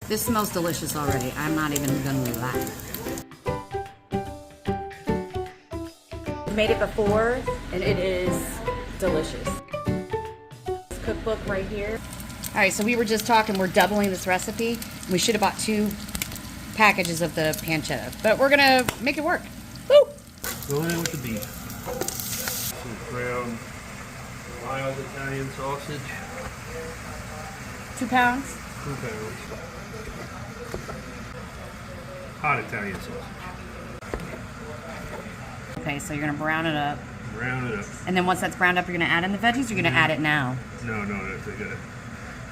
This smells delicious already. I'm not even gonna lie. Made it before, and it is delicious. This cookbook right here. All right, so we were just talking, we're doubling this recipe. We should have bought 2 packages of the pancetta, but we're gonna make it work. Woo! Go in with the beef. Some ground wild Italian sausage. 2 pounds. 2 pounds. Hot Italian sausage. Okay, so you're gonna brown it up. Brown it up. And then once that's browned up, you're gonna add in the veggies, or you're gonna add it now? No, they gotta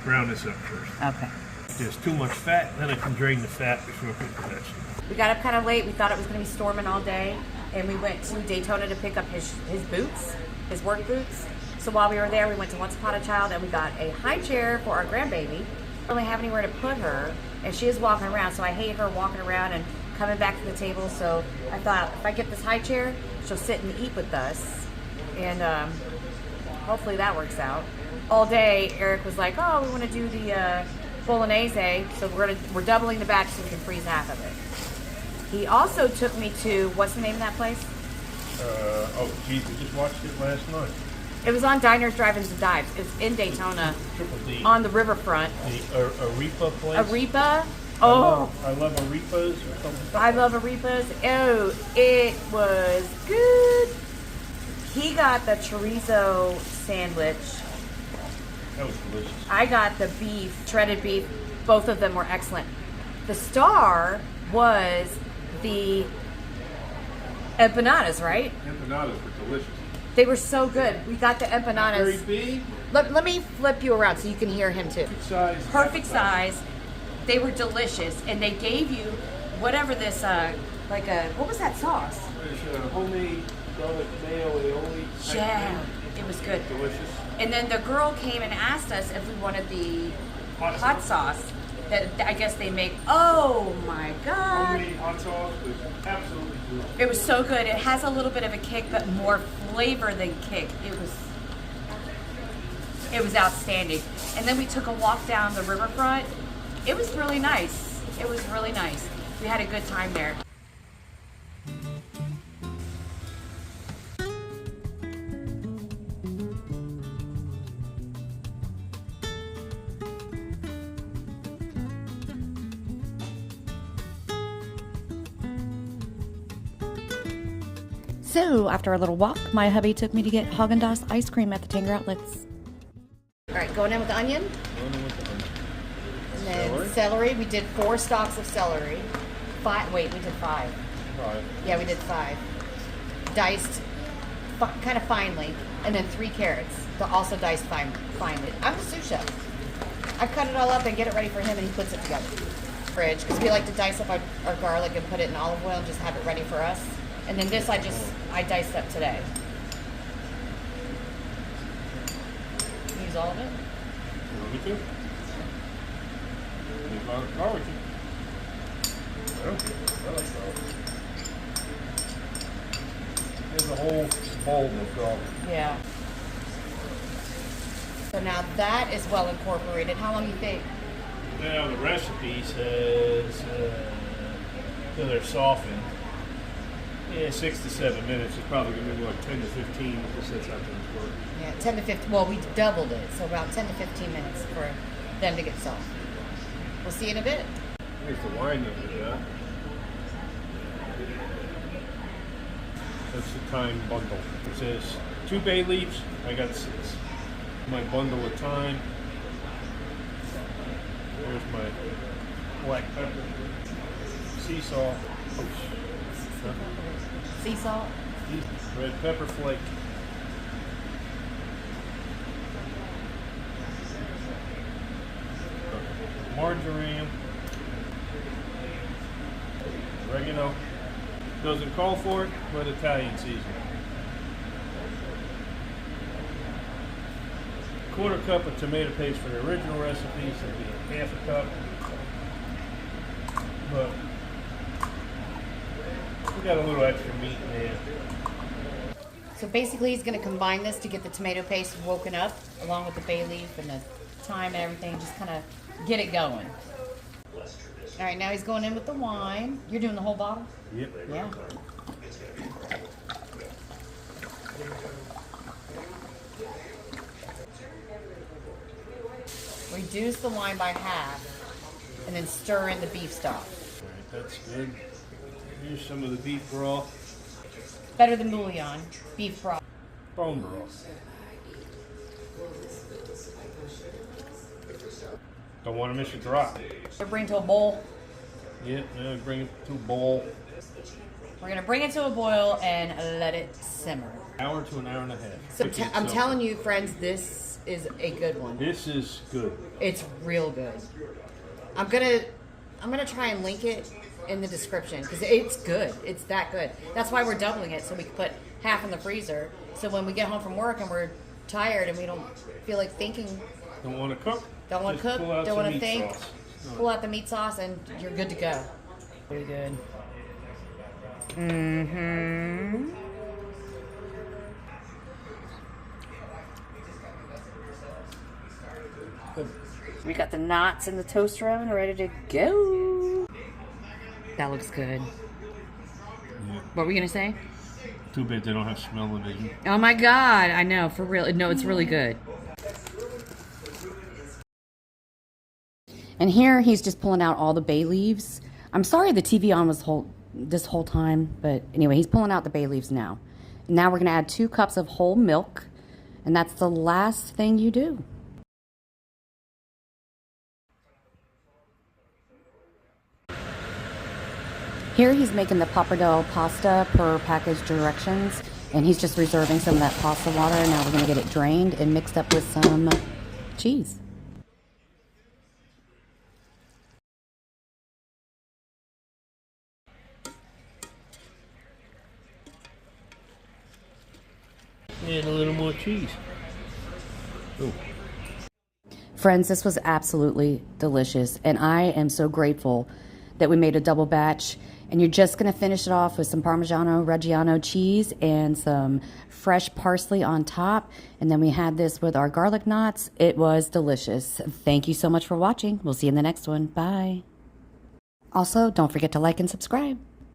brown this up first. Okay. If there's too much fat, then I can drain the fat before I put the vegetables. We got up kind of late. We thought it was gonna be storming all day, and we went to Daytona to pick up his boots, his work boots. So while we were there, we went to Once Upon a Child, and we got a high chair for our grandbaby. We don't really have anywhere to put her, and she is walking around, so I hate her walking around and coming back to the table. So I thought, if I get this high chair, she'll sit and eat with us, and hopefully that works out. All day, Eric was like, "Oh, we want to do the Bolognese, so we're doubling the batch so we can freeze half of it." He also took me to, what's the name of that place? Oh, geez, we just watched it last night. It was on Diners, Drive-Ins, and Dives. It's in Daytona, Triple D. on the riverfront. The Arepa place. Arepa. Oh, I love arepas or something. I love arepas. Oh, it was good. He got the chorizo sandwich. That was delicious. I got the beef, shredded beef. Both of them were excellent. The star was the empanadas, right? Empanadas were delicious. They were so good. We got the empanadas. Very big. Let me flip you around so you can hear him too. Perfect size. Perfect size. They were delicious, and they gave you whatever this what was that sauce? There's homemade garlic mayo aioli. Yeah, it was good. Delicious. And then the girl came and asked us if we wanted the hot sauce that I guess they make. Oh my God. Homemade hot sauce was absolutely good. It was so good. It has a little bit of a kick, but more flavor than kick. It was outstanding. And then we took a walk down the riverfront. It was really nice. It was really nice. We had a good time there. So, after a little walk, my hubby took me to get Haagen-Dazs ice cream at the Tanger Outlets. All right, going in with the onion. And then celery. We did 4 stalks of celery. 5. Wait, we did 5. 5. Yeah, we did 5. Diced kind of finely. And then 3 carrots. Also diced finely. I'm a sous chef. I cut it all up and get it ready for him, and he puts it together. Fridge, because we like to dice up our garlic and put it in olive oil and just have it ready for us. And then this I diced up today. Use all of it? You want me to? Need garlic. I like garlic. There's a whole bowl of garlic. Yeah. So now that is well incorporated. How long do you think? Now the recipe says till they're softened. Yeah, 6 to 7 minutes. It's probably going to be like 10 to 15 because that's how things work. Yeah, 10 to 15. Well, we doubled it, so about 10 to 15 minutes for them to get soft. We'll see you in a bit. Here's the wine that we got. That's the thyme bundle. It says 2 bay leaves. I got 6. My bundle of thyme. There's my black pepper. Sea salt. Sea salt. Red pepper flake. Marjoram. Oregano. Doesn't call for it, but Italian seasoning. 1/4 cup of tomato paste for the original recipes. That'd be 1/2 cup. But we got a little extra meat in there. So basically he's going to combine this to get the tomato paste woken up along with the bay leaf and the thyme and everything. Just kind of get it going. All right, now he's going in with the wine. You're doing the whole bottle? Yep. Yeah. Reduce the wine by half and then stir in the beef stock. All right, that's good. Here's some of the beef broth. Better than bouillon, beef broth. Bone broth. Don't want to miss it dry. Bring to a boil. Yep, now bring it to a boil. We're gonna bring it to a boil and let it simmer. Hour to an hour and a half. So I'm telling you, friends, this is a good one. This is good. It's real good. I'm gonna try and link it in the description because it's good. It's that good. That's why we're doubling it, so we can put half in the freezer. So when we get home from work and we're tired and we don't feel like thinking, Don't want to cook? don't want to cook, pull out don't some want to meat think, sauce. pull out the meat sauce and you're good to go. Very good. Mm-hmm. We got the knots in the toaster oven ready to go. That looks good. Yeah. What were you gonna say? Too bad they don't have smell-o-vision. Oh my God, I know, for real. No, it's really good. And here he's just pulling out all the bay leaves. I'm sorry the TV on was this whole time, but anyway, he's pulling out the bay leaves now. Now we're gonna add 2 cups of whole milk, and that's the last thing you do. Here he's making the pappardelle pasta per package directions, and he's just reserving some of that pasta water. Now we're gonna get it drained and mixed up with some cheese. And a little more cheese. Ooh. Friends, this was absolutely delicious, and I am so grateful that we made a double batch. And you're just going to finish it off with some Parmigiano Reggiano cheese and some fresh parsley on top. And then we had this with our garlic knots. It was delicious. Thank you so much for watching. We'll see you in the next one. Bye. Also, don't forget to like and subscribe.